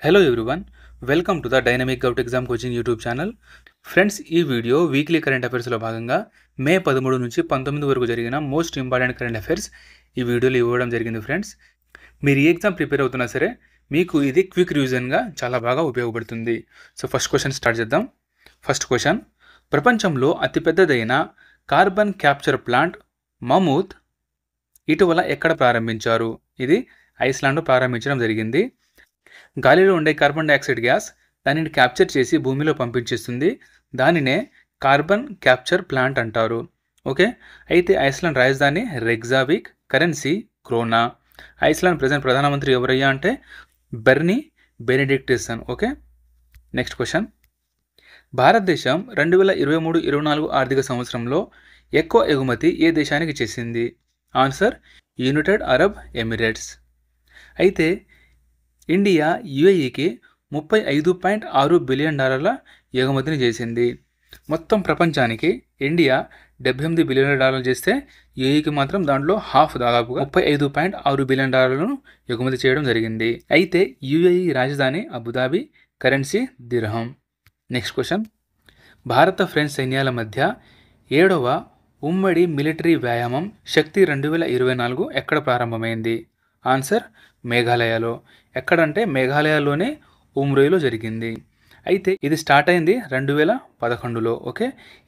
Hello everyone, welcome to the Dynamic Gout Exam Coaching YouTube channel. Friends, ఈ video weekly current అఫైర్స్లో భాగంగా మే 13 నుంచి 19 వరకు జరిగిన మోస్ట్ ఇంపార్టెంట్ కరెంట్ అఫైర్స్ ఈ వీడియోలో ఇవ్వడం జరిగింది. ఫ్రెండ్స్, మీరు ఈ ఎగ్జామ్ ప్రిపేర్ అవుతున్నా సరే మీకు ఇది క్విక్ రివిజన్గా చాలా బాగా ఉపయోగపడుతుంది. సో ఫస్ట్ క్వశ్చన్ స్టార్ట్ చేద్దాం. ఫస్ట్ క్వశ్చన్, ప్రపంచంలో అతిపెద్దదైన కార్బన్ క్యాప్చర్ ప్లాంట్ మమూత్ ఇటీవల ఎక్కడ ప్రారంభించారు? ఇది ఐస్లాండ్లో ప్రారంభించడం జరిగింది. గాలిలో ఉండే కార్బన్ డైఆక్సైడ్ గ్యాస్ దానిని క్యాప్చర్ చేసి భూమిలో పంపించేస్తుంది. దానినే కార్బన్ క్యాప్చర్ ప్లాంట్ అంటారు. ఓకే, అయితే ఐస్లాండ్ రాజధాని రెగ్జావిక్, కరెన్సీ క్రోనా. ఐస్లాండ్ ప్రజెంట్ ప్రధానమంత్రి ఎవరయ్యా అంటే బెర్నీ బెనెడిక్టేసన్. ఓకే, నెక్స్ట్ క్వశ్చన్, భారతదేశం 2023-24 ఆర్థిక సంవత్సరంలో ఎక్కువ ఎగుమతి ఏ దేశానికి చేసింది? Answer United Arab Emirates. అయితే ఇండియా యుఏఈకి $35.6 బిలియన్ ఎగుమతిని చేసింది. మొత్తం ప్రపంచానికి ఇండియా $78 బిలియన్ చేస్తే యుఏఈకి మాత్రం దాంట్లో హాఫ్, దాదాపుగా $35.6 బిలియన్ ఎగుమతి చేయడం జరిగింది. అయితే యుఏఈ రాజధాని అబుదాబి, కరెన్సీ దిర్హం. నెక్స్ట్ క్వశ్చన్, భారత ఫ్రెంచ్ సైన్యాల మధ్య 7వ ఉమ్మడి మిలిటరీ వ్యాయామం శక్తి 2024 ఎక్కడ ప్రారంభమైంది? ఆన్సర్ మేఘాలయలో. ఎక్కడంటే మేఘాలయలోనే ఉమ్రోయిలో జరిగింది. అయితే ఇది స్టార్ట్ అయింది 2011లో. ఓకే,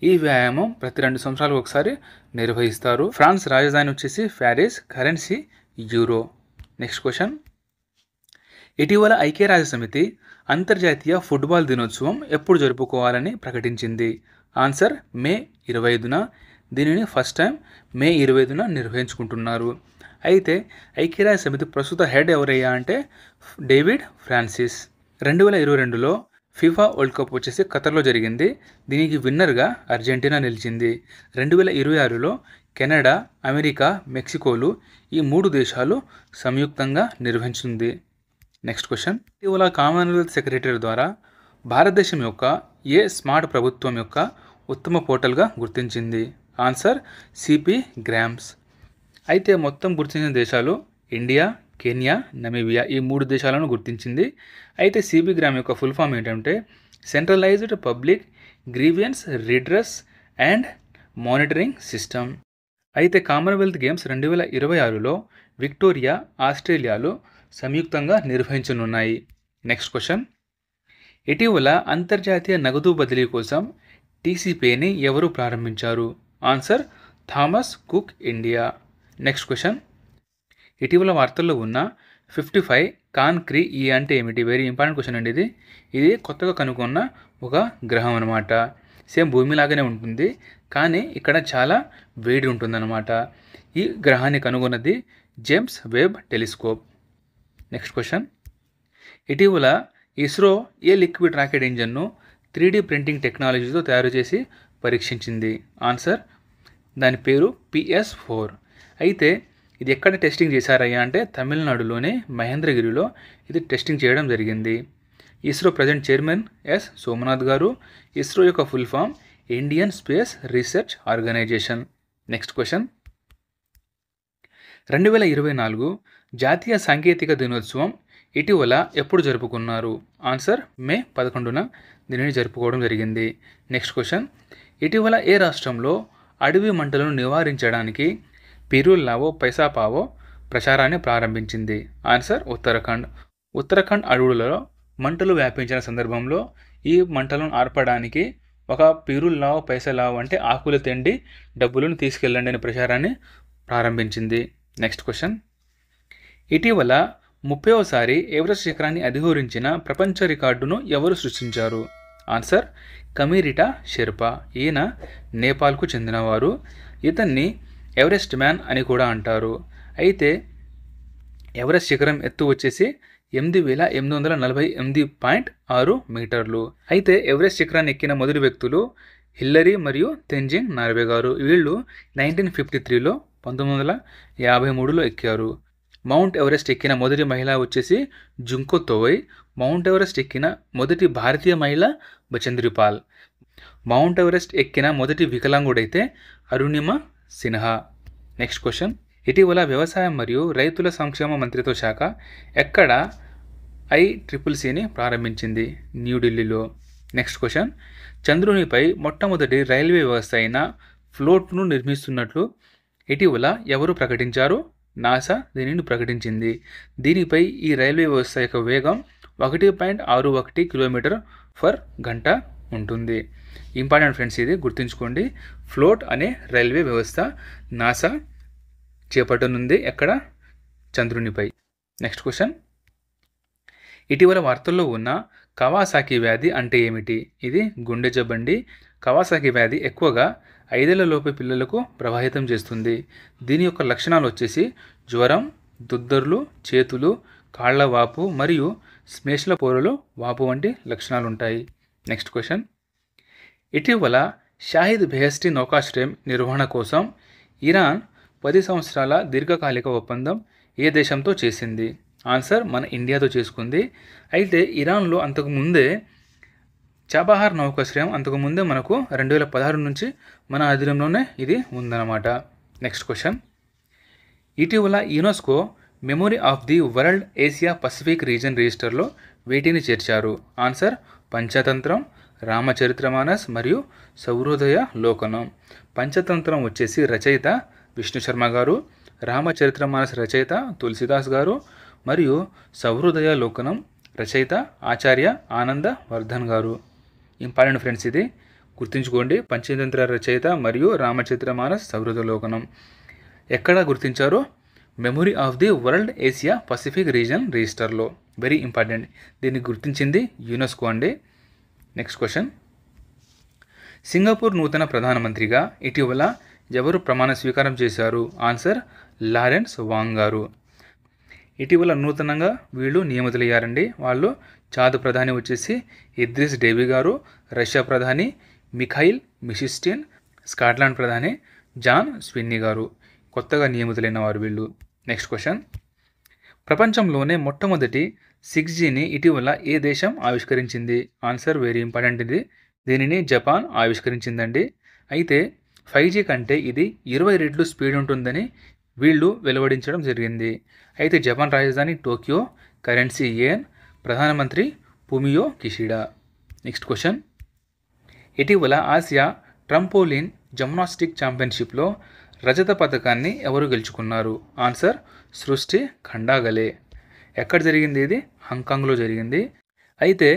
ఈ వ్యాయామం ప్రతి 2 సంవత్సరాలకు ఒకసారి నిర్వహిస్తారు. ఫ్రాన్స్ రాజధాని వచ్చేసి Paris, currency euro. Next question, ఇటీవల ఐక్యరాజ్య సమితి అంతర్జాతీయ ఫుట్బాల్ దినోత్సవం ఎప్పుడు జరుపుకోవాలని ప్రకటించింది? ఆన్సర్ మే 25న. దీనిని ఫస్ట్ టైం మే 25న నిర్వహించుకుంటున్నారు. అయితే ఐక్యరాజ్య సమితి ప్రస్తుత హెడ్ ఎవరయ్యా అంటే డేవిడ్ ఫ్రాన్సిస్. 2022లో ఫిఫా వరల్డ్ కప్ వచ్చేసి ఖతర్లో జరిగింది. దీనికి విన్నర్గా అర్జెంటీనా నిలిచింది. 2026లో కెనడా, అమెరికా, మెక్సికోలు ఈ 3 దేశాలు సంయుక్తంగా నిర్వహించింది. నెక్స్ట్ క్వశ్చన్, ఇటీవల కామన్వెల్త్ సెక్రటరీ ద్వారా భారతదేశం యొక్క ఏ స్మార్ట్ ప్రభుత్వం యొక్క ఉత్తమ పోర్టల్గా గుర్తించింది? Answer CP grams. అయితే మొత్తం గుర్తించిన దేశాలు ఇండియా, కెన్యా, నమీబియా ఈ 3 దేశాలను గుర్తించింది. అయితే సిబి గ్రామ్ యొక్క ఫుల్ ఫామ్ ఏంటంటే centralised public grievance redress and monitoring system. అయితే కామన్వెల్త్ గేమ్స్ 2026లో విక్టోరియా, ఆస్ట్రేలియాలో సంయుక్తంగా నిర్వహించనున్నాయి. నెక్స్ట్ క్వశ్చన్, ఇటీవల అంతర్జాతీయ నగదు బదిలీ కోసం టీసీపీని ఎవరు ప్రారంభించారు? Answer Thomas cook India. Next question, ఇటీవల వార్తల్లో ఉన్న 55 కాన్క్రీ ఈ అంటే ఏమిటి? వెరీ ఇంపార్టెంట్ క్వశ్చన్ అండి ఇది. ఇది కొత్తగా కనుగొన్న ఒక గ్రహం అనమాట. సేమ్ భూమిలాగానే ఉంటుంది, కానీ ఇక్కడ చాలా వేడి ఉంటుందన్నమాట. ఈ గ్రహాన్ని కనుగొన్నది James Webb telescope. Next question, ఇటీవల ఇస్రో ఏ లిక్విడ్ రాకెట్ ఇంజన్ను 3D ప్రింటింగ్ టెక్నాలజీతో తయారు చేసి పరీక్షించింది? ఆన్సర్ దాని పేరు PS4. అయితే ఇది ఎక్కడ టెస్టింగ్ చేశారయ్యా అంటే తమిళనాడులోనే మహేంద్రగిరిలో ఇది టెస్టింగ్ చేయడం జరిగింది. ISRO present chairman S Somanath garu. ISRO యొక్క full form Indian space research organisation. Next question, 2024 జాతీయ సాంకేతిక దినోత్సవం ఇటీవల ఎప్పుడు జరుపుకున్నారు? ఆన్సర్ మే 11న దీనిని జరుపుకోవడం జరిగింది. నెక్స్ట్ క్వశ్చన్, ఇటీవల ఏ రాష్ట్రంలో అడవి మంటలను నివారించడానికి పిరుల్ లావో పైసా పావో ప్రచారాన్ని ప్రారంభించింది? ఆన్సర్ ఉత్తరాఖండ్. ఉత్తరాఖండ్ అడవులలో మంటలు వ్యాపించిన సందర్భంలో ఈ మంటలను ఆర్పడానికి ఒక పిరుల్ లావో పైసా లావో అంటే ఆకులు తెండి డబ్బులను తీసుకెళ్ళండి అనే ప్రచారాన్ని ప్రారంభించింది. నెక్స్ట్ క్వశ్చన్, ఇటీవల 30వసారి ఎవరెస్ట్ శిఖరాన్ని అధిరోహించిన ప్రపంచ రికార్డును ఎవరు సృష్టించారు? ఆన్సర్ కమీరిటా షెర్పా. ఈయన నేపాల్కు చెందినవారు. ఇతన్ని ఎవరెస్ట్ మ్యాన్ అని కూడా అంటారు. అయితే ఎవరెస్ట్ శిఖరం ఎత్తు వచ్చేసి 8848.6 మీటర్లు. అయితే ఎవరెస్ట్ శిఖరాన్ని ఎక్కిన మొదటి వ్యక్తులు హిల్లరీ మరియు తెంజింగ్ నార్వే గారు. వీళ్ళు 1953లో 1953లో ఎక్కారు. మౌంట్ ఎవరెస్ట్ ఎక్కిన మొదటి మహిళ వచ్చేసి జుంకో తోవై. మౌంట్ ఎవరెస్ట్ ఎక్కిన మొదటి భారతీయ మహిళ బచంద్రి పాల్. మౌంట్ ఎవరెస్ట్ ఎక్కిన మొదటి వికలాంగుడైతే అరుణిమ సిన్హా. నెక్స్ట్ క్వశ్చన్, ఇటీవల వ్యవసాయం మరియు రైతుల సంక్షేమ మంత్రిత్వ శాఖ ఎక్కడ ICCCని ప్రారంభించింది? న్యూఢిల్లీలో. నెక్స్ట్ క్వశ్చన్, చంద్రునిపై మొట్టమొదటి రైల్వే వ్యవస్థ అయిన ఫ్లోట్ను నిర్మిస్తున్నట్లు ఇటీవల ఎవరు ప్రకటించారు? నాసా దీనిని ప్రకటించింది. దీనిపై ఈ రైల్వే వ్యవస్థ యొక్క వేగం 1.61 కిలోమీటర్ ఫర్ గంట ఉంటుంది. ఇంపార్టెంట్ ఫ్రెండ్స్, ఇది గుర్తుంచుకోండి. ఫ్లోట్ అనే రైల్వే వ్యవస్థ నాసా చేపట్టనుంది ఎక్కడ? చంద్రునిపై. నెక్స్ట్ క్వశ్చన్, ఇటీవల వార్తల్లో ఉన్న కవాసాకి వ్యాధి అంటే ఏమిటి? ఇది గుండె జబ్బండి. కవాసాకి వ్యాధి ఎక్కువగా 5 ఏళ్లలోపు పిల్లలకు ప్రభావితం చేస్తుంది. దీని యొక్క లక్షణాలు వచ్చేసి జ్వరం, దుద్దర్లు, చేతులు, కాళ్ల వాపు మరియు శ్లేష్మ పొరలు వాపు వంటి లక్షణాలు ఉంటాయి. నెక్స్ట్ క్వశ్చన్, ఇటీవల షాహిద్ బెహెస్టీ నౌకాశ్రయం నిర్వహణ కోసం ఇరాన్ 10 సంవత్సరాల దీర్ఘకాలిక ఒప్పందం ఏ దేశంతో చేసింది? ఆన్సర్, మన ఇండియాతో చేసుకుంది. అయితే ఇరాన్లో అంతకుముందే చాబహార్ నౌకాశ్రయం అంతకుముందే మనకు 2016 నుంచి మన అధీనంలోనే ఇది ఉందన్నమాట. నెక్స్ట్ క్వశ్చన్, ఇటీవల UNESCO memory of the world Asia Pacific region రిజిస్టర్లో వేటిని చేర్చారు? ఆన్సర్, పంచతంత్రం, రామచరిత్రమానస్ మరియు సౌరోదయ లోకనం. పంచతంత్రం వచ్చేసి రచయిత విష్ణు శర్మ గారు, రామచరిత్రమానస్ రచయిత తులసిదాస్ గారు మరియు సౌరోదయ లోకనం రచయిత ఆచార్య ఆనంద వర్ధన్ గారు. ఇంపార్టెంట్ ఫ్రెండ్స్, ఇది గుర్తుంచుకోండి. పంచతంత్ర రచయిత మరియు రామచరిత్రమానస్ సౌరోదయ లోకనం ఎక్కడ గుర్తించారో? Memory of the world Asia Pacific region రిజిస్టర్లో. వెరీ ఇంపార్టెంట్, దీన్ని గుర్తించింది యునెస్కో అండి. నెక్స్ట్ క్వశ్చన్, సింగపూర్ నూతన ప్రధానమంత్రిగా ఇటీవల ఎవరు ప్రమాణ స్వీకారం చేశారు? ఆన్సర్, లారెన్స్ వాంగ్ గారు. ఇటీవల నూతనంగా వీళ్ళు నియమితులయ్యారండి. వాళ్ళు చాద్ ప్రధాని వచ్చేసి ఇద్రిస్ డేబీ గారు, రష్యా ప్రధాని మిఖైల్ మిషిస్టిన్, స్కాట్లాండ్ ప్రధాని జాన్ స్విన్నీ గారు కొత్తగా నియమితులైన వారు వీళ్ళు. నెక్స్ట్ క్వశ్చన్, ప్రపంచంలోనే మొట్టమొదటి 6Gని ఇటీవల ఏ దేశం ఆవిష్కరించింది? ఆన్సర్, వెరీ ఇంపార్టెంట్, ఇది దీనిని జపాన్ ఆవిష్కరించిందండి. అయితే 5G కంటే ఇది 20 రెట్లు స్పీడ్ ఉంటుందని వీళ్ళు వెలువడించడం జరిగింది. అయితే జపాన్ రాజధాని టోక్యో, కరెన్సీ యెన్, ప్రధానమంత్రి ఫుమియో కిషిడా. నెక్స్ట్ క్వశ్చన్, ఇటీవల ఆసియా ట్రంపోలిన్ జిమ్నాస్టిక్ ఛాంపియన్షిప్లో రజత పథకాన్ని ఎవరు గెలుచుకున్నారు? ఆన్సర్, సృష్టి ఖండాగలే. ఎక్కడ జరిగింది? ఇది హాంకాంగ్లో జరిగింది. అయితే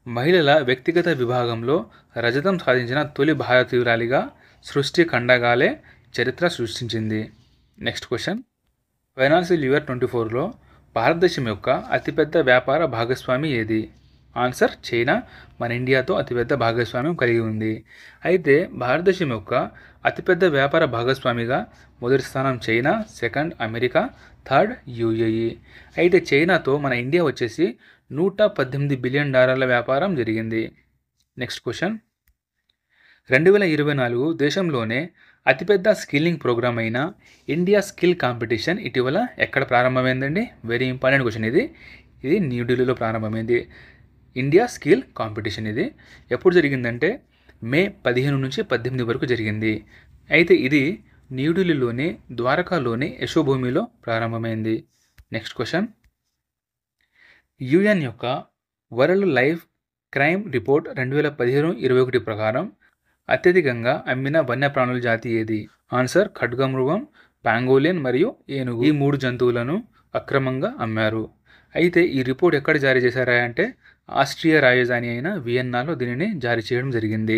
మహిళల వ్యక్తిగత విభాగంలో రజతం సాధించిన తొలి భారతీయురాలిగా సృష్టి ఖండాగలే చరిత్ర సృష్టించింది. నెక్స్ట్ క్వశ్చన్, ఫైనాన్షియల్ ఇయర్ 2024లో భారతదేశం యొక్క అతిపెద్ద వ్యాపార భాగస్వామి ఏది? ఆన్సర్, చైనా మన ఇండియాతో అతిపెద్ద భాగస్వామ్యం కలిగి ఉంది. అయితే భారతదేశం యొక్క అతిపెద్ద వ్యాపార భాగస్వామిగా మొదటి స్థానం China, second America, third UAE. అయితే చైనాతో మన ఇండియా వచ్చేసి $118 బిలియన్ వ్యాపారం జరిగింది. నెక్స్ట్ క్వశ్చన్, 2024 దేశంలోనే అతిపెద్ద స్కిల్లింగ్ ప్రోగ్రామ్ అయిన ఇండియా స్కిల్ కాంపిటీషన్ ఇటీవల ఎక్కడ ప్రారంభమైందండి? వెరీ ఇంపార్టెంట్ క్వశ్చన్, ఇది న్యూఢిల్లీలో ప్రారంభమైంది. ఇండియా స్కిల్ కాంపిటీషన్ ఇది ఎప్పుడు జరిగిందంటే మే 15 నుంచి 18 వరకు జరిగింది. అయితే ఇది న్యూఢిల్లీలోని ద్వారకాలోని యశోభూమిలో ప్రారంభమైంది. నెక్స్ట్ క్వశ్చన్, UN యొక్క వరల్డ్ లైఫ్ క్రైమ్ రిపోర్ట్ 2015-21 ప్రకారం అత్యధికంగా అమ్మిన వన్యప్రాణుల జాతి ఏది? ఆన్సర్, ఖడ్గమృగం, పాంగోలియన్ మరియు ఏనుగు. ఈ 3 జంతువులను అక్రమంగా అమ్మారు. అయితే ఈ రిపోర్ట్ ఎక్కడ జారీ చేశారా అంటే ఆస్ట్రియా రాజధాని అయిన వియన్నాలో దీనిని జారీ చేయడం జరిగింది.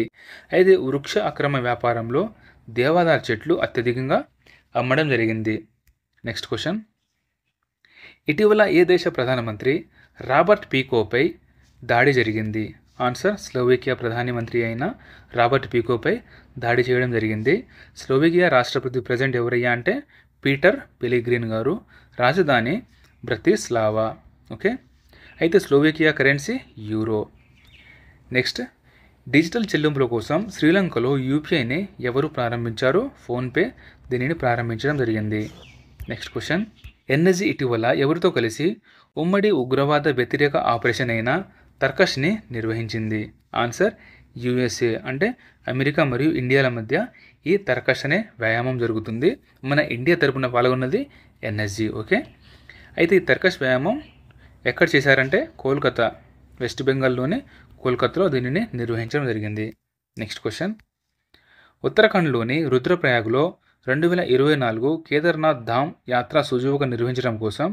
అయితే వృక్ష అక్రమ వ్యాపారంలో దేవదారు చెట్లు అత్యధికంగా అమ్మడం జరిగింది. నెక్స్ట్ క్వశ్చన్, ఇటీవల ఏ దేశ ప్రధానమంత్రి రాబర్ట్ పీకోపై దాడి జరిగింది? ఆన్సర్, స్లోవేకియా ప్రధానమంత్రి అయిన రాబర్ట్ పీకోపై దాడి చేయడం జరిగింది. స్లోవేకియా రాష్ట్రపతి ప్రెసిడెంట్ ఎవరయ్యా అంటే పీటర్ పెలిగ్రిన్ గారు. రాజధాని బ్రతిస్లావా. ఓకే, అయితే Slovakia currency euro. Next, digital చెల్లింపుల కోసం శ్రీలంకలో UPIని ఎవరు ప్రారంభించారు? ఫోన్పే దీనిని ప్రారంభించడం జరిగింది. నెక్స్ట్ క్వశ్చన్, NSG ఇటీవల ఎవరితో కలిసి ఉమ్మడి ఉగ్రవాద వ్యతిరేక ఆపరేషన్ అయిన తర్కష్ని నిర్వహించింది? ఆన్సర్, USA అంటే అమెరికా మరియు ఇండియాల మధ్య ఈ తర్కష్ అనే వ్యాయామం జరుగుతుంది. మన ఇండియా తరపున పాల్గొన్నది NSG. ఓకే, అయితే ఈ తర్కష్ వ్యాయామం ఎక్కడ చేశారంటే కోల్కతా, వెస్ట్ బెంగాల్లోని కోల్కతాలో దీనిని నిర్వహించడం జరిగింది. నెక్స్ట్ క్వశ్చన్, ఉత్తరాఖండ్లోని రుద్రప్రయాగ్లో 2024 కేదార్నాథ్ ధామ్ యాత్ర సుజువుగా నిర్వహించడం కోసం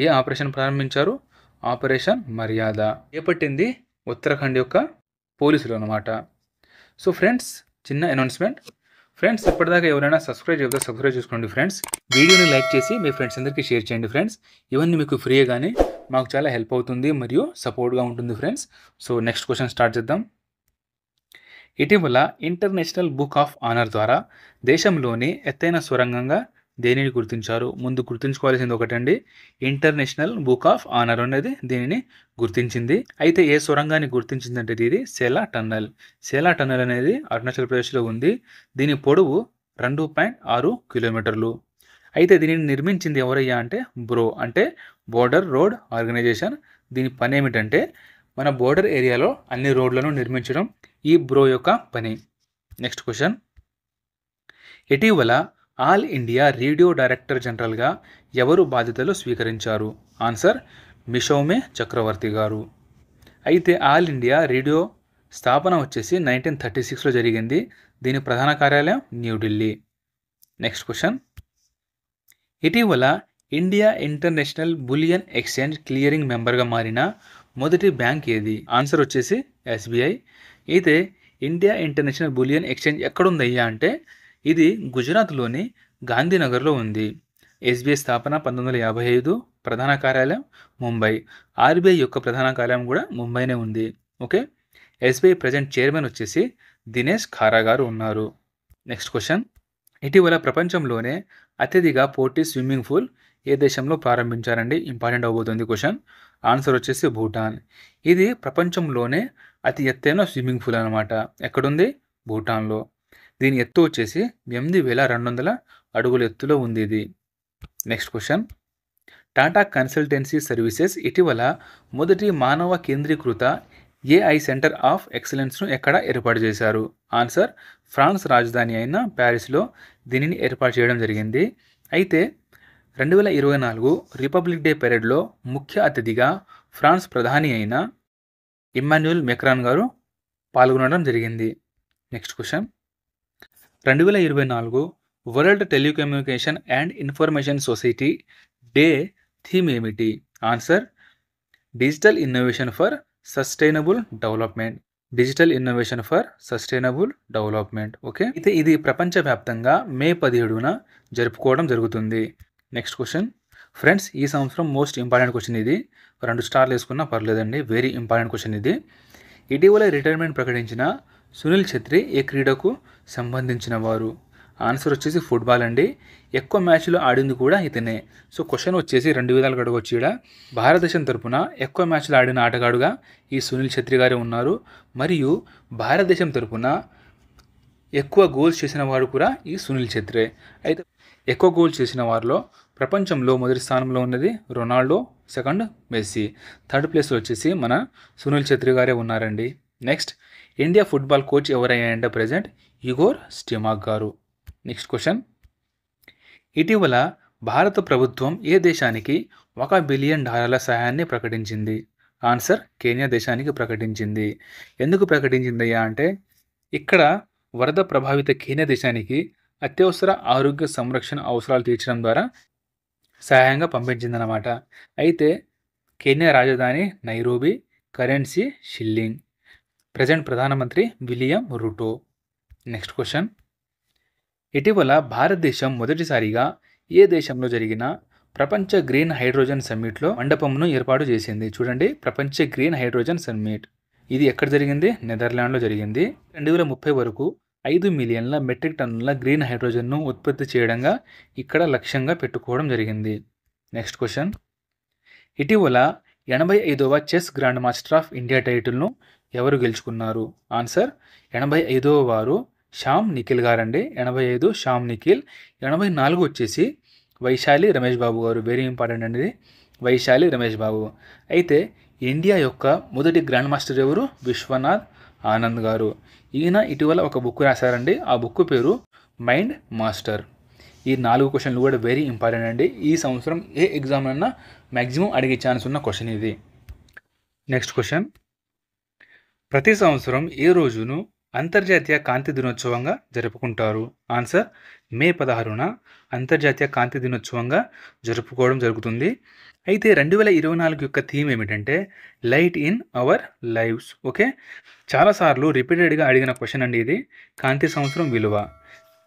ఏ ఆపరేషన్ ప్రారంభించారు? ఆపరేషన్ మర్యాద. చేపట్టింది ఉత్తరాఖండ్ యొక్క పోలీసులు అన్నమాట. సో ఫ్రెండ్స్, చిన్న అనౌన్స్మెంట్. ఫ్రెండ్స్, ఇప్పటిదాకా ఎవరైనా సబ్స్క్రైబ్ చేసుకోండి ఫ్రెండ్స్. వీడియోని లైక్ చేసి మీ ఫ్రెండ్స్ అందరికీ షేర్ చేయండి ఫ్రెండ్స్. ఇవన్నీ మీకు ఫ్రీగా కానీ మాకు చాలా హెల్ప్ అవుతుంది మరియు సపోర్ట్గా ఉంటుంది friends. So next question start చేద్దాం. ఇటీవల ఇంటర్నేషనల్ బుక్ ఆఫ్ ఆనర్ ద్వారా దేశంలోని ఎత్తైన సొరంగంగా దేనిని గుర్తించారు? ముందు గుర్తుంచుకోవాల్సింది ఒకటండి, ఇంటర్నేషనల్ బుక్ ఆఫ్ ఆనర్ అనేది దీనిని గుర్తించింది. అయితే ఏ సొరంగాన్ని గుర్తించిందంటే ఇది సేలా టన్నల్. సేలా టన్నల్ అనేది అరుణాచల్ ప్రదేశ్లో ఉంది. దీని పొడవు 2.6 కిలోమీటర్లు. అయితే దీనిని నిర్మించింది ఎవరయ్యా అంటే బ్రో, అంటే బోర్డర్ రోడ్ ఆర్గనైజేషన్. దీని పని ఏమిటంటే మన బోర్డర్ ఏరియాలో అన్ని రోడ్లను నిర్మించడం ఈ బ్రో యొక్క పని. నెక్స్ట్ క్వశ్చన్, ఇటీవల ఆల్ ఇండియా రేడియో డైరెక్టర్ జనరల్గా ఎవరు బాధ్యతలు స్వీకరించారు? ఆన్సర్, మిషౌమే చక్రవర్తి గారు. అయితే ఆల్ ఇండియా రేడియో స్థాపన వచ్చేసి 1936లో జరిగింది. దీని ప్రధాన కార్యాలయం న్యూఢిల్లీ. నెక్స్ట్ క్వశ్చన్, ఇటీవల India international bullion exchange clearing మెంబర్గా మారిన మొదటి బ్యాంక్ ఏది? ఆన్సర్ వచ్చేసి ఎస్బీఐ. అయితే ఇండియా ఇంటర్నేషనల్ బులియన్ ఎక్స్చేంజ్ ఎక్కడుందయ్యా అంటే ఇది గుజరాత్లోని గాంధీనగర్లో ఉంది. ఎస్బీఐ స్థాపన 1955, ప్రధాన కార్యాలయం ముంబై. ఆర్బీఐ యొక్క ప్రధాన కార్యాలయం కూడా ముంబైనే ఉంది. ఓకే, ఎస్బీఐ ప్రజెంట్ చైర్మన్ వచ్చేసి దినేష్ ఖారా గారు ఉన్నారు. నెక్స్ట్ క్వశ్చన్, ఇటీవల ప్రపంచంలోనే అత్యధిక పోటీ స్విమ్మింగ్ పూల్ ఏ దేశంలో ప్రారంభించారండి? ఇంపార్టెంట్ అవబోతుంది క్వశ్చన్. ఆన్సర్ వచ్చేసి భూటాన్. ఇది ప్రపంచంలోనే అతి ఎత్తైన స్విమ్మింగ్ పూల్ అనమాట. ఎక్కడుంది? భూటాన్లో. దీని ఎత్తు వచ్చేసి 8,200 అడుగుల ఎత్తులో ఉంది ఇది. Next question, Tata consultancy services ఇటీవల మొదటి మానవ కేంద్రీకృత ఏఐ సెంటర్ ఆఫ్ ఎక్సలెన్స్ను ఎక్కడ ఏర్పాటు చేశారు? ఆన్సర్, ఫ్రాన్స్ రాజధాని అయిన ప్యారిస్లో దీనిని ఏర్పాటు చేయడం జరిగింది. అయితే 2024 రిపబ్లిక్ డే పెరేడ్లో ముఖ్య అతిథిగా ఫ్రాన్స్ ప్రధాని అయిన ఇమ్మాన్యుయల్ మెక్రాన్ గారు పాల్గొనడం జరిగింది. Next question, 2024 world telecommunication and information society day theme ఏమిటి? Answer, digital innovation for sustainable development. Digital innovation for sustainable development. Okay, అయితే ఇది ప్రపంచవ్యాప్తంగా మే 17న జరుపుకోవడం జరుగుతుంది. నెక్స్ట్ క్వశ్చన్, ఫ్రెండ్స్, ఈ సంవత్సరం మోస్ట్ ఇంపార్టెంట్ క్వశ్చన్ ఇది. 2 స్టార్లు వేసుకున్నా పర్లేదండి, వెరీ ఇంపార్టెంట్ క్వశ్చన్ ఇది. ఇటీవల రిటైర్మెంట్ ప్రకటించిన సునీల్ ఛెత్రి ఏ క్రీడకు సంబంధించిన వారు? ఆన్సర్ వచ్చేసి ఫుట్బాల్ అండి. ఎక్కువ మ్యాచ్లు ఆడింది కూడా ఇతనే. సో క్వశ్చన్ వచ్చేసి 2 విధాలుగా అడగవచ్చు. ఇక్కడ భారతదేశం తరపున ఎక్కువ మ్యాచ్లు ఆడిన ఆటగాడుగా ఈ సునీల్ ఛెత్రి గారే ఉన్నారు. మరియు భారతదేశం తరపున ఎక్కువ గోల్స్ చేసిన వాడు కూడా ఈ సునీల్ ఛెత్రే. అయితే ఎక్కువ గోల్స్ చేసిన వారిలో ప్రపంచంలో మొదటి స్థానంలో ఉన్నది రొనాల్డో, సెకండ్ మెస్సీ, థర్డ్ ప్లేస్లో వచ్చేసి మన సునీల్ ఛెత్రి గారే ఉన్నారండి. నెక్స్ట్, ఇండియా ఫుట్బాల్ కోచ్ ఎవరయ్యారంటే ప్రజెంట్ ఇగోర్ స్టిమాక్ గారు. నెక్స్ట్ క్వశ్చన్, ఇటీవల భారత ప్రభుత్వం ఏ దేశానికి $1 బిలియన్ సహాయాన్ని ప్రకటించింది? ఆన్సర్, కెన్యా దేశానికి ప్రకటించింది. ఎందుకు ప్రకటించిందయ్యా అంటే ఇక్కడ వరద ప్రభావిత కెన్యా దేశానికి అత్యవసర ఆరోగ్య సంరక్షణ అవసరాలు తీర్చడం ద్వారా సహాయంగా పంపించిందన్నమాట. అయితే కెన్యా రాజధాని నైరోబి, కరెన్సీ షిల్లింగ్. ప్రజెంట్ ప్రధానమంత్రి విలియం రూటో. నెక్స్ట్ క్వశ్చన్, ఇటీవల భారతదేశం మొదటిసారిగా ఏ దేశంలో జరిగిన ప్రపంచ గ్రీన్ హైడ్రోజన్ సమ్మిట్లో మండపంను ఏర్పాటు చేసింది? చూడండి, ప్రపంచ గ్రీన్ హైడ్రోజన్ సమ్మిట్ ఇది ఎక్కడ జరిగింది? నెదర్లాండ్లో జరిగింది. 2030 వరకు 5 మిలియన్ల మెట్రిక్ టన్నుల గ్రీన్ హైడ్రోజన్ను ఉత్పత్తి చేయడంగా ఇక్కడ లక్ష్యంగా పెట్టుకోవడం జరిగింది. నెక్స్ట్ క్వశ్చన్, ఇటీవల 85వ chess grand master of India టైటిల్ను ఎవరు గెలుచుకున్నారు? ఆన్సర్, 85వ వారు శ్యామ్ నిఖిల్ గారండి. 85 శ్యామ్ నిఖిల్. 84 వచ్చేసి వైశాలి రమేష్ బాబు గారు. వెరీ ఇంపార్టెంట్ అండి, వైశాలి రమేష్ బాబు. అయితే ఇండియా యొక్క మొదటి గ్రాండ్ మాస్టర్ ఎవరు? విశ్వనాథ్ ఆనంద్ గారు. ఈయన ఇటీవల ఒక బుక్ రాశారండి. ఆ బుక్ పేరు మైండ్ మాస్టర్. ఈ 4 క్వశ్చన్లు కూడా వెరీ ఇంపార్టెంట్ అండి. ఈ సంవత్సరం ఏ ఎగ్జామ్ అన్నా మ్యాక్సిమం అడిగే ఛాన్స్ ఉన్న క్వశ్చన్ ఇది. నెక్స్ట్ క్వశ్చన్, ప్రతి సంవత్సరం ఏ రోజును అంతర్జాతీయ కాంతి దినోత్సవంగా జరుపుకుంటారు? ఆన్సర్, మే 16న అంతర్జాతీయ కాంతి దినోత్సవంగా జరుపుకోవడం జరుగుతుంది. అయితే 2024 యొక్క థీమ్ ఏమిటంటే light in our lives. Okay, చాలాసార్లు రిపీటెడ్గా అడిగిన క్వశ్చన్ అండి ఇది. కాంతి సంవత్సరం విలువ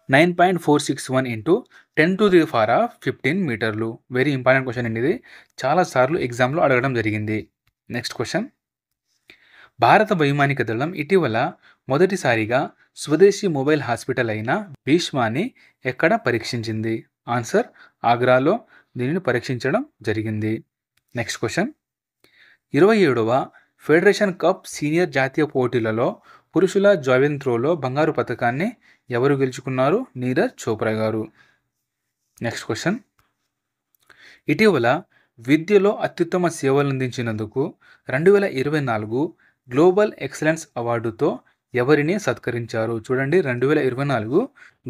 9.461 ఇంటూ 10⁻15 మీటర్లు. వెరీ ఇంపార్టెంట్ క్వశ్చన్ అండి ఇది. చాలాసార్లు ఎగ్జామ్లో అడగడం జరిగింది. నెక్స్ట్ క్వశ్చన్, భారత వైమానిక దళం ఇటీవల మొదటిసారిగా స్వదేశీ మొబైల్ హాస్పిటల్ అయిన భీష్మాని ఎక్కడ పరీక్షించింది? ఆన్సర్, ఆగ్రాలో దీనిని పరీక్షించడం జరిగింది. నెక్స్ట్ క్వశ్చన్, 27వ ఫెడరేషన్ కప్ సీనియర్ జాతీయ పోటీలలో పురుషుల జావెలిన్ త్రోలో బంగారు పథకాన్ని ఎవరు గెలుచుకున్నారు? నీరజ్ చోప్రా గారు. నెక్స్ట్ క్వశ్చన్, ఇటీవల విద్యలో అత్యుత్తమ సేవలు అందించినందుకు 2024 గ్లోబల్ ఎక్సలెన్స్ అవార్డుతో ఎవరిని సత్కరించారు? చూడండి, 2024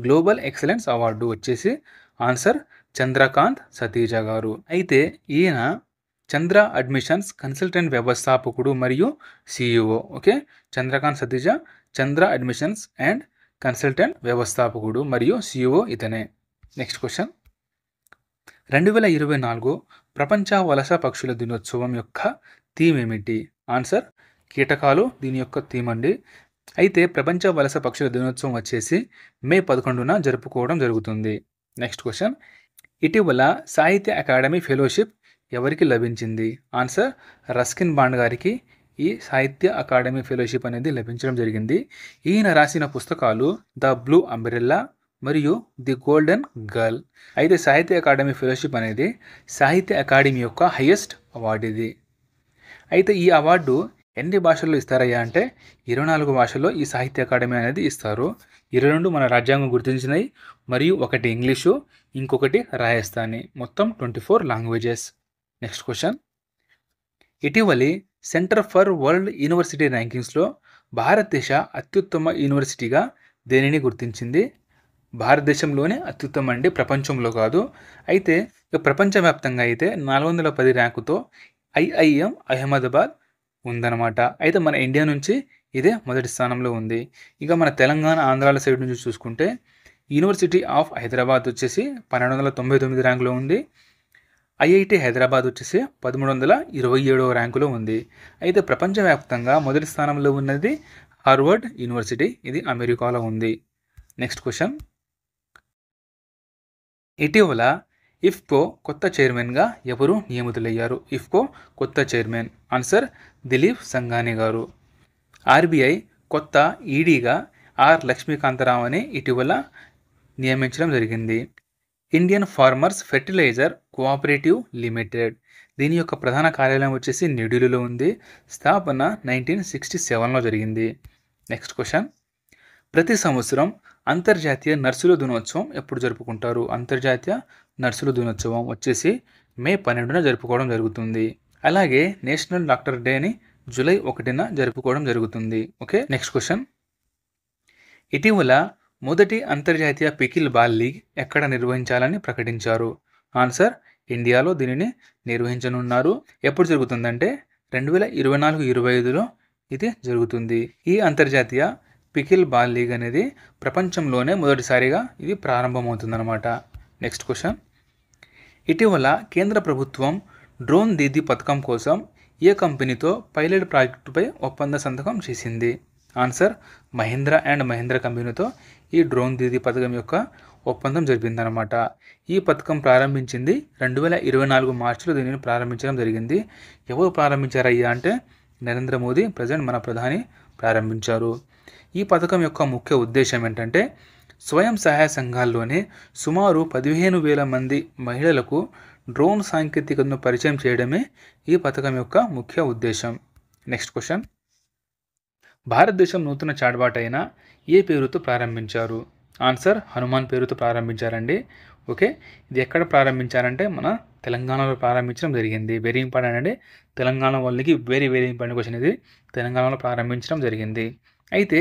గ్లోబల్ ఎక్సలెన్స్ అవార్డు వచ్చేసి ఆన్సర్ చంద్రకాంత్ సతీజ గారు. అయితే ఈయన చంద్ర అడ్మిషన్స్ కన్సల్టెంట్ వ్యవస్థాపకుడు మరియు CEO. Okay, Chandrakant Satija Chandra admissions and consultant వ్యవస్థాపకుడు మరియు సిఇఓ ఇతనే. నెక్స్ట్ క్వశ్చన్, 2024 ప్రపంచ వలస పక్షుల దినోత్సవం యొక్క థీమ్ ఏమిటి? ఆన్సర్, కీటకాలు దీని యొక్క థీమ్ అండి. అయితే ప్రపంచ వలస పక్షుల దినోత్సవం వచ్చేసి మే 11న జరుపుకోవడం జరుగుతుంది. నెక్స్ట్ క్వశ్చన్, ఇటీవల సాహిత్య అకాడమీ ఫెలోషిప్ ఎవరికి లభించింది? ఆన్సర్, రస్కిన్ బాండ్ గారికి ఈ సాహిత్య అకాడమీ ఫెలోషిప్ అనేది లభించడం జరిగింది. ఈయన రాసిన పుస్తకాలు ద బ్లూ అంబ్రెల్లా మరియు ది గోల్డెన్ గర్ల్. అయితే సాహిత్య అకాడమీ ఫెలోషిప్ అనేది సాహిత్య అకాడమీ యొక్క హైయెస్ట్ అవార్డు ఇది. అయితే ఈ అవార్డు ఎన్ని భాషల్లో ఇస్తారయ్యా అంటే 24 భాషల్లో ఈ సాహిత్య అకాడమీ అనేది ఇస్తారు. 22 మన రాజ్యాంగం గుర్తించినవి మరియు 1 ఇంగ్లీషు, ఇంకొకటి రాజస్థానీ, మొత్తం 24 లాంగ్వేజెస్. నెక్స్ట్ క్వశ్చన్, ఇటీవలి సెంటర్ ఫర్ వరల్డ్ యూనివర్సిటీ ర్యాంకింగ్స్లో భారతదేశ అత్యుత్తమ యూనివర్సిటీగా దేనిని గుర్తించింది? భారతదేశంలోనే అత్యుత్తమ అండి, ప్రపంచంలో కాదు. అయితే ప్రపంచవ్యాప్తంగా అయితే 410 ర్యాంకుతో ఐఐఎం అహ్మదాబాద్ ఉందన్నమాట. అయితే మన ఇండియా నుంచి ఇదే మొదటి స్థానంలో ఉంది. ఇక మన తెలంగాణ ఆంధ్రాల సైడ్ నుంచి చూసుకుంటే యూనివర్సిటీ ఆఫ్ హైదరాబాద్ వచ్చేసి 1299 ర్యాంకులో ఉంది. ఐఐటి హైదరాబాద్ వచ్చేసి 1327వ ర్యాంకులో ఉంది. అయితే ప్రపంచవ్యాప్తంగా మొదటి స్థానంలో ఉన్నది హార్వర్డ్ యూనివర్సిటీ, ఇది అమెరికాలో ఉంది. నెక్స్ట్ క్వశ్చన్, ఇటీవల ఇఫ్కో కొత్త చైర్మన్గా ఎవరు నియమితులయ్యారు? ఇఫ్కో కొత్త చైర్మన్ ఆన్సర్ దిలీప్ సంఘాని గారు. ఆర్బీఐ కొత్త ఈడీగా ఆర్ లక్ష్మీకాంతరావుని ఇటీవల నియమించడం జరిగింది. Indian farmers fertiliser cooperative limited దీని యొక్క ప్రధాన కార్యాలయం వచ్చేసి న్యూఢిల్లీలో ఉంది. స్థాపన 1967లో జరిగింది. నెక్స్ట్ క్వశ్చన్, ప్రతి సంవత్సరం అంతర్జాతీయ నర్సుల దినోత్సవం ఎప్పుడు జరుపుకుంటారు? అంతర్జాతీయ నర్సుల దినోత్సవం వచ్చేసి మే 12న జరుపుకోవడం జరుగుతుంది. అలాగే నేషనల్ డాక్టర్ డేని జూలై 1న జరుపుకోవడం జరుగుతుంది. ఓకే, నెక్స్ట్ క్వశ్చన్, ఇటీవల మొదటి అంతర్జాతీయ పికిల్ బాల్ లీగ్ ఎక్కడ నిర్వహించాలని ప్రకటించారు? ఆన్సర్, ఇండియాలో దీనిని నిర్వహించనున్నారు. ఎప్పుడు జరుగుతుందంటే 2024-25లో ఇది జరుగుతుంది. ఈ అంతర్జాతీయ పికిల్ బాల్ లీగ్ అనేది ప్రపంచంలోనే మొదటిసారిగా ఇది ప్రారంభమవుతుందన్నమాట. నెక్స్ట్ క్వశ్చన్, ఇటీవల కేంద్ర ప్రభుత్వం డ్రోన్ దీదీ పథకం కోసం ఏ కంపెనీతో పైలట్ ప్రాజెక్టుపై ఒప్పంద సంతకం చేసింది? ఆన్సర్, మహీంద్రా అండ్ మహీంద్రా కంపెనీతో ఈ డ్రోన్ దీదీ పథకం యొక్క ఒప్పందం జరిపిందనమాట. ఈ పథకం ప్రారంభించింది 2024 మార్చిలో దీనిని ప్రారంభించడం జరిగింది. ఎవరు ప్రారంభించారయ్యా అంటే నరేంద్ర మోదీ ప్రజెంట్ మన ప్రధాని ప్రారంభించారు. ఈ పథకం యొక్క ముఖ్య ఉద్దేశం ఏంటంటే స్వయం సహాయ సంఘాల్లోనే సుమారు 15,000 మంది మహిళలకు డ్రోన్ సాంకేతికతను పరిచయం చేయడమే ఈ పథకం యొక్క ముఖ్య ఉద్దేశం. నెక్స్ట్ క్వశ్చన్, భారతదేశం నూతన చాట్బాట్ అయిన ఏ పేరుతో ప్రారంభించారు? ఆన్సర్, హనుమాన్ పేరుతో ప్రారంభించారండి. ఓకే, ఇది ఎక్కడ ప్రారంభించారంటే మన తెలంగాణలో ప్రారంభించడం జరిగింది. వెరీ ఇంపార్టెంట్ అండి, తెలంగాణ వాళ్ళకి వెరీ ఇంపార్టెంట్ క్వశ్చన్ ఇది. తెలంగాణలో ప్రారంభించడం జరిగింది. అయితే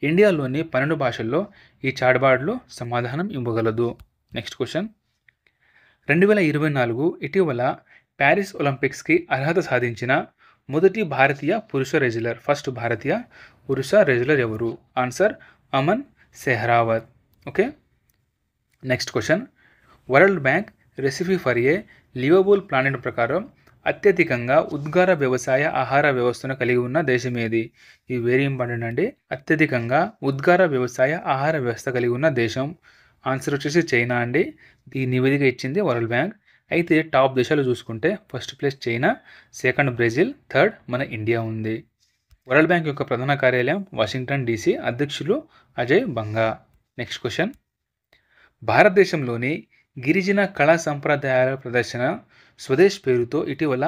ఇండియాలోని 12 భాషల్లో ఈ చాట్బాట్లు సమాధానం ఇవ్వగలదు. నెక్స్ట్ క్వశ్చన్ 2024 ఇటీవల ప్యారిస్ ఒలింపిక్స్కి అర్హత సాధించిన మొదటి భారతీయ పురుష రెజ్లర్, ఫస్ట్ భారతీయ పురుష రెజ్లర్ ఎవరు? Answer Aman Sehrawat. Okay. Next question world bank recipe for a liveable planet ప్రకారం అత్యధికంగా ఉద్గార వ్యవసాయ ఆహార వ్యవస్థను కలిగి ఉన్న దేశం ఏది? ఇది వెరీ ఇంపార్టెంట్ అండి. అత్యధికంగా ఉద్గార వ్యవసాయ ఆహార వ్యవస్థ కలిగి ఉన్న దేశం ఆన్సర్ వచ్చేసి చైనా అండి. ఈ నివేదిక ఇచ్చింది వరల్డ్ బ్యాంక్. అయితే టాప్ దేశాలు చూసుకుంటే first place China, second Brazil, third మన ఇండియా ఉంది. వరల్డ్ బ్యాంక్ యొక్క ప్రధాన కార్యాలయం వాషింగ్టన్ DC, అధ్యక్షులు అజయ్ బంగా. నెక్స్ట్ క్వశ్చన్ భారతదేశంలోని గిరిజన కళా సంప్రదాయాల ప్రదర్శన స్వదేశ్ పేరుతో ఇటీవల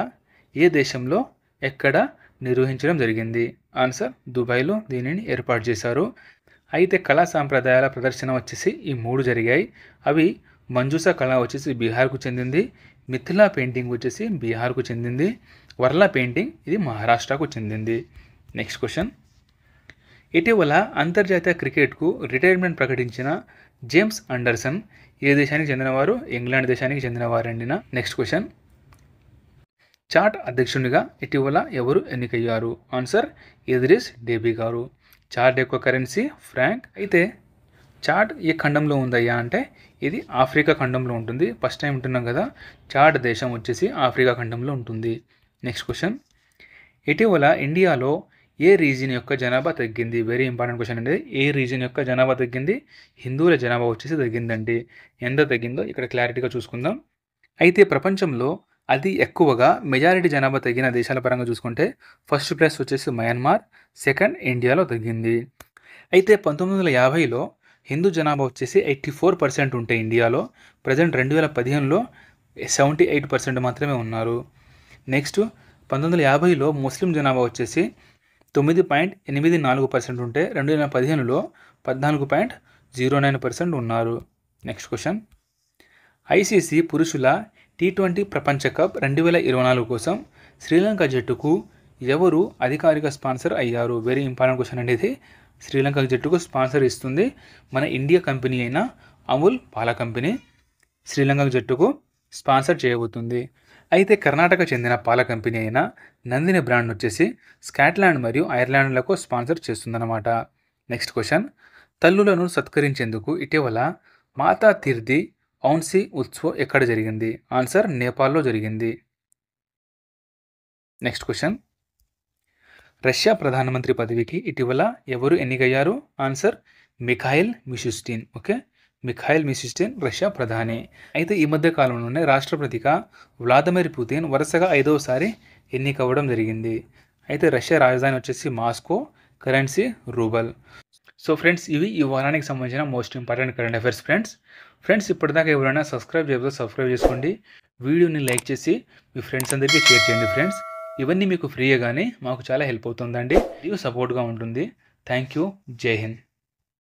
ఏ దేశంలో ఎక్కడ నిర్వహించడం జరిగింది? ఆన్సర్ దుబాయ్లో దీనిని ఏర్పాటు చేశారు. అయితే కళా సాంప్రదాయాల ప్రదర్శన వచ్చేసి ఈ 3 జరిగాయి. అవి మంజూసా కళ వచ్చేసి బీహార్కు చెందింది, మిథిలా పెయింటింగ్ వచ్చేసి బీహార్కు చెందింది, వర్లా పెయింటింగ్ ఇది మహారాష్ట్రకు చెందింది. నెక్స్ట్ క్వశ్చన్ ఇటీవల అంతర్జాతీయ క్రికెట్కు రిటైర్మెంట్ ప్రకటించిన జేమ్స్ అండర్సన్ ఏ దేశానికి చెందినవారు? ఇంగ్లాండ్ దేశానికి చెందినవారండిన. నెక్స్ట్ క్వశ్చన్ చాట్ అధ్యక్షునిగా ఇటీవల ఎవరు ఎన్నికయ్యారు? ఆన్సర్ ఇద్రిస్ డెబీ గారు. చాట్ యొక్క కరెన్సీ ఫ్రాంక్. అయితే చాట్ ఏ ఖండంలో ఉందయ్యా అంటే ఇది ఆఫ్రికా ఖండంలో ఉంటుంది. ఫస్ట్ టైం ఉంటున్నాం కదా, చాట్ దేశం వచ్చేసి ఆఫ్రికా ఖండంలో ఉంటుంది. నెక్స్ట్ క్వశ్చన్ ఇటీవల ఇండియాలో ఏ రీజియన్ యొక్క జనాభా తగ్గింది? వెరీ ఇంపార్టెంట్ క్వశ్చన్ అండి. ఏ రీజియన్ యొక్క జనాభా తగ్గింది? హిందువుల జనాభా వచ్చేసి తగ్గిందండి. ఎంత తగ్గిందో ఇక్కడ క్లారిటీగా చూసుకుందాం. అయితే ప్రపంచంలో అతి ఎక్కువగా మెజారిటీ జనాభా తగ్గిన దేశాల పరంగా చూసుకుంటే ఫస్ట్ ప్లేస్ వచ్చేసి మయన్మార్, సెకండ్ ఇండియాలో తగ్గింది. అయితే 1950లో హిందూ జనాభా వచ్చేసి 84% ఉంటే ఇండియాలో ప్రజెంట్ 2015లో 78% మాత్రమే ఉన్నారు. నెక్స్ట్ 1950లో ముస్లిం జనాభా వచ్చేసి 9.84% ఉంటే 2015లో 14.09% ఉన్నారు. నెక్స్ట్ క్వశ్చన్ ఐసీసీ పురుషుల T20 ప్రపంచ కప్ 2024 కోసం శ్రీలంక జట్టుకు ఎవరు అధికారిక స్పాన్సర్ అయ్యారు? వెరీ ఇంపార్టెంట్ క్వశ్చన్ అండి ఇది. శ్రీలంక జట్టుకు స్పాన్సర్ ఇస్తుంది మన ఇండియా కంపెనీ అయిన అమూల్ పాల కంపెనీ శ్రీలంక జట్టుకు స్పాన్సర్ చేయబోతుంది. అయితే కర్ణాటక చెందిన పాల కంపెనీ అయిన నందిని బ్రాండ్ వచ్చేసి స్కాట్లాండ్ మరియు ఐర్లాండ్లకు స్పాన్సర్ చేస్తుందన్నమాట. నెక్స్ట్ క్వశ్చన్ తల్లులను సత్కరించేందుకు ఇటీవల మాతా తీర్థి ఔన్సీ ఉత్సవ్ ఎక్కడ జరిగింది? ఆన్సర్ నేపాల్లో జరిగింది. నెక్స్ట్ క్వశ్చన్ రష్యా ప్రధానమంత్రి పదవికి ఇటీవల ఎవరు ఎన్నికయ్యారు? Answer Mikhail Mishustin. Okay, Mikhail Mishustin Russia ప్రధాని. అయితే ఈ మధ్య కాలంలోనే రాష్ట్రపతిగా వ్లాదిమిర్ పుతిన్ వరుసగా 5వసారి ఎన్నికవ్వడం జరిగింది. అయితే రష్యా రాజధాని వచ్చేసి Moscow, currency rouble. So friends ఇవి ఈ వారానికి సంబంధించిన most important current affairs friends ఇప్పటిదాకా ఎవరైనా సబ్స్క్రైబ్ చేయకపోతే సబ్స్క్రైబ్ చేసుకోండి, వీడియోని లైక్ చేసి మీ ఫ్రెండ్స్ అందరికీ షేర్ చేయండి ఫ్రెండ్స్. ఇవన్నీ మీకు ఫ్రీగానే మాకు చాలా హెల్ప్ అవుతుందండి, ఇది సపోర్ట్గా ఉంటుంది. Thank you. జై హింద్.